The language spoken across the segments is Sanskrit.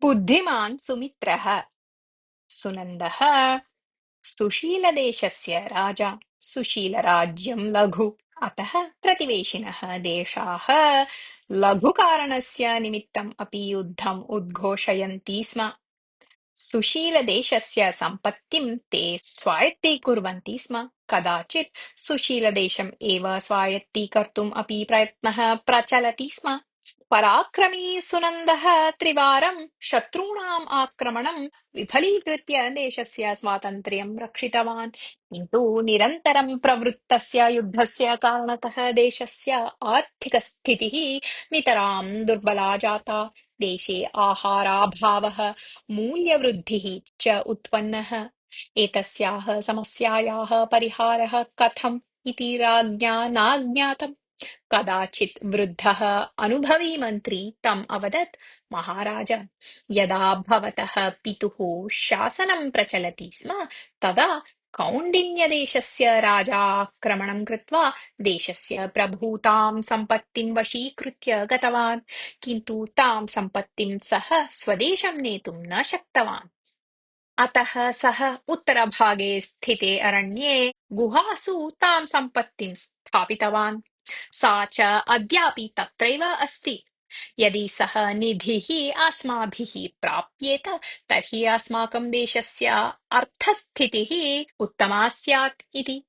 बुद्धिमान् सुमित्रः। सुनन्दः सुशीलदेशस्य राजा। सुशीलराज्यं लघु। अतः प्रतिवेशिनः देशाः लघुकारणस्य निमित्तम् अपि युद्धम् उद्घोषयन्ति स्म। सुशीलदेशस्य सम्पत्तिं ते स्वायत्तीकुर्वन्ति स्म। कदाचित् सुशीलदेशम् एव स्वायत्तीकर्तुम् अपि प्रयत्नः प्रचलति स्म। पराक्रमी सुनन्दः त्रिवारं शत्रूणाम् आक्रमणं विफलीकृत्य देशस्य स्वातन्त्र्यं रक्षितवान्। किन्तु निरन्तरं प्रवृत्तस्य युद्धस्य कारणतः देशस्य आर्थिकस्थितिः नितरां दुर्बला जाता। देशे आहाराभावः, मूल्यवृद्धिः च उत्पन्नः। एतस्याः समस्यायाः परिहारः कथम् इति राज्ञा नाज्ञातम्। कदाचित् वृद्धः अनुभवी मन्त्री तम् अवदत्, महाराज, यदा भवतः पितुः शासनं प्रचलति स्म तदा कौण्डिन्यदेशस्य राजा आक्रमणं कृत्वा देशस्य प्रभूतां सम्पत्तिं वशीकृत्य गतवान्। किन्तु तां सम्पत्तिं सः स्वदेशं नेतुं न शक्तवान्। अतः सः उत्तरभागे स्थिते अरण्ये गुहासु तां सम्पत्तिं स्थापितवान्। सा च अद्यापि तत्रैव अस्ति। यदि सः निधिः अस्माभिः प्राप्येत तर्हि अस्माकं देशस्य अर्थस्थितिः उत्तमा स्यात् इति।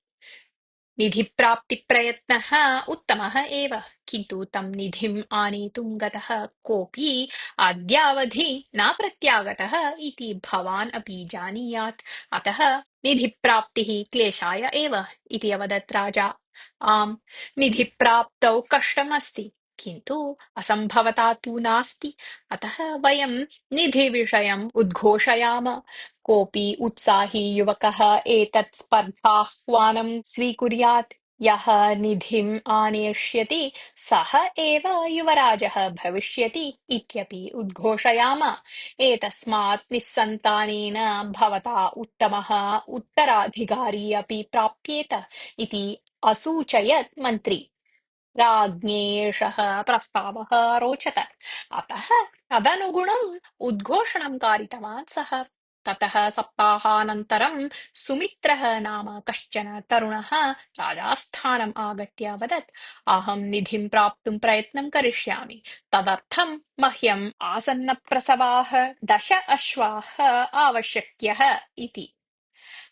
निधिप्राप्तिप्रयत्नः उत्तमः एव, किन्तु तं निधिम् आनेतुं गतः कोऽपि अद्यावधि न प्रत्यागतः इति भवान् अपि जानीयात्। अतः निधिप्राप्तिः क्लेशाय एव इति अवदत् राजा। आम्, निधिप्राप्तौ कष्टमस्ति, किन्तु असम्भवता तु नास्ति। अतः वयं निधिविषयम् उद्घोषयाम। कोऽपि उत्साही युवकः एतत् स्पर्धाह्वानं स्वीकुर्यात्। यः निधिम् आनेष्यति सः एव युवराजः भविष्यति इत्यपि उद्घोषयाम। एतस्मात् निस्सन्तानेन भवता उत्तमः उत्तराधिकारी अपि प्राप्येत इति असूचयत् मन्त्री। राज्ञेषः प्रस्तावः रोचत। अतः तदनुगुणम् उद्घोषणं कारितवान् सः। ततः सप्ताहानन्तरं सुमित्रः नाम कश्चन तरुणः राजास्थानम् आगत्य अवदत्, अहं निधिं प्राप्तुं प्रयत्नं करिष्यामि। तदर्थं मह्यम् आसन्नप्रसवाः 10 अश्वाः आवश्यक्यः इति।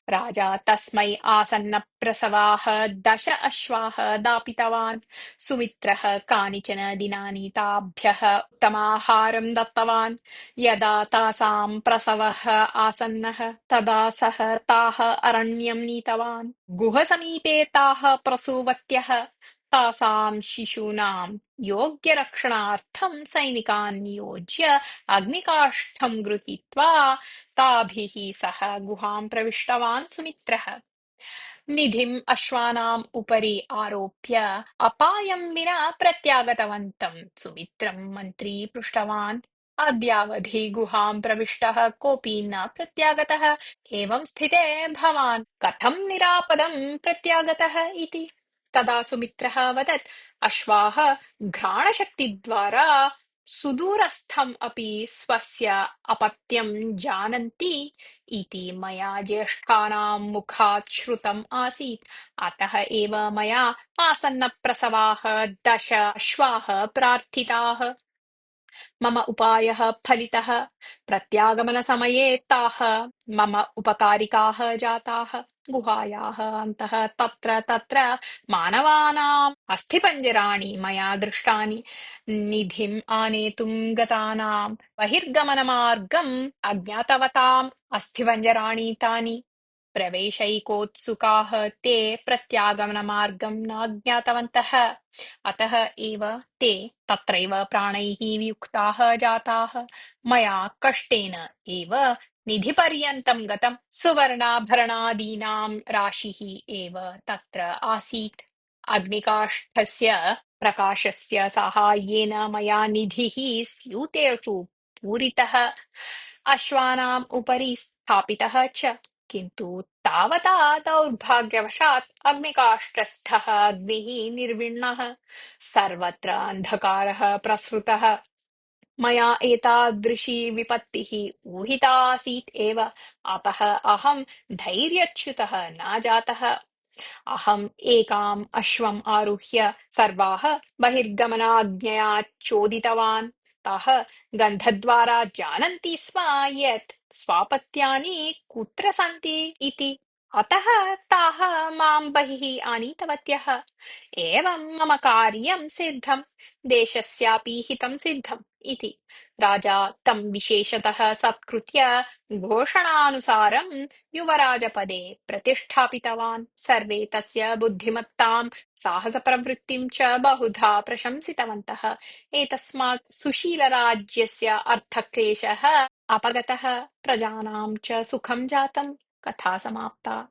राजा तस्मै आसन्नप्रसवाः 10 अश्वाः दापितवान्। सुमित्रः कानिचन दिनानि ताभ्यः उत्तमाहारं दत्तवान्। यदा तासां प्रसवः आसन्नः तदा सः ताः अरण्यं नीतवान्। गुहसमीपे ताः प्रसूवत्यः। तासां शिशूनां योग्यरक्षणार्थं सैनिकान् नियोज्य अग्निकाष्ठं गृहीत्वा ताभिः सह गुहां प्रविष्टवान् सुमित्रः। निधिम् अश्वानाम् उपरि आरोप्य अपायं विना प्रत्यागतवन्तं सुमित्रं मन्त्री पृष्टवान्। अद्यावधि गुहां प्रविष्टः कोऽपि न प्रत्यागतः। एवं स्थिते भवान् कथं निरापदं प्रत्यागतः इति। तदा सुमित्रः वदत्, अश्वाः घ्राणशक्तिद्वारा सुदूरस्थम् अपि स्वस्य अपत्यं जानन्ति इति मया ज्येष्ठानां मुखात् श्रुतम् आसीत्। अतः एव मया आसन्नप्रसवाः 10 अश्वाः प्रार्थिताः। मम उपायः फलितः। प्रत्यागमनसमये ताः मम उपकारिकाः जाताः। गुहायाः अन्तः तत्र तत्र मानवानाम् अस्थिपञ्जराणि मया दृष्टानि। निधिम् आनेतुं गतानां बहिर्गमनमार्गम् अज्ञातवताम् अस्थिपञ्जराणि तानि। प्रवेशैकोत्सुकाः ते प्रत्यागमनमार्गं न ज्ञातवन्तः। अतः एव ते तत्रैव प्राणैः वियुक्ताः जाताः। मया कष्टेन एव निधिपर्यन्तं गतं। सुवर्णाभरणादीनां राशिः एव तत्र आसीत्। अग्निकाष्ठस्य प्रकाशस्य साहाय्येन मया निधिः स्यूतेषु पूरितः, अश्वानाम् उपरि स्थापितः च। किन्तु तावता दौर्भाग्यवशात् अग्निकाष्ठस्थः अग्निः निर्विण्णः। सर्वत्र अन्धकारः प्रसृतः। मया एतादृशी विपत्तिः ऊहितासीत् एव, अतः अहं धैर्यच्युतः न जातः। अहम् एकाम् अश्वम् आरुह्य सर्वाः बहिर्गमनाज्ञया चोदितवान्। ताः गन्धद्वारा जानन्ति स्म यत् स्वापत्यानि कुत्र सन्ति इति। अतः ताः माम् बहिः आनीतवत्यः। एवं मम कार्यं सिद्धम्, देशस्यापि हितं सिद्धम् इति। राजा तं विशेषतः सत्कृत्य घोषणानुसारं युवराजपदे प्रतिष्ठापितवान्। सर्वे तस्य बुद्धिमत्तां साहसप्रवृत्तिं च बहुधा प्रशंसितवन्तः। एतस्मात् सुशीलराज्यस्य अर्थक्लेशः अपगतः, प्रजानां च सुखं जातम्। कथा समाप्ता।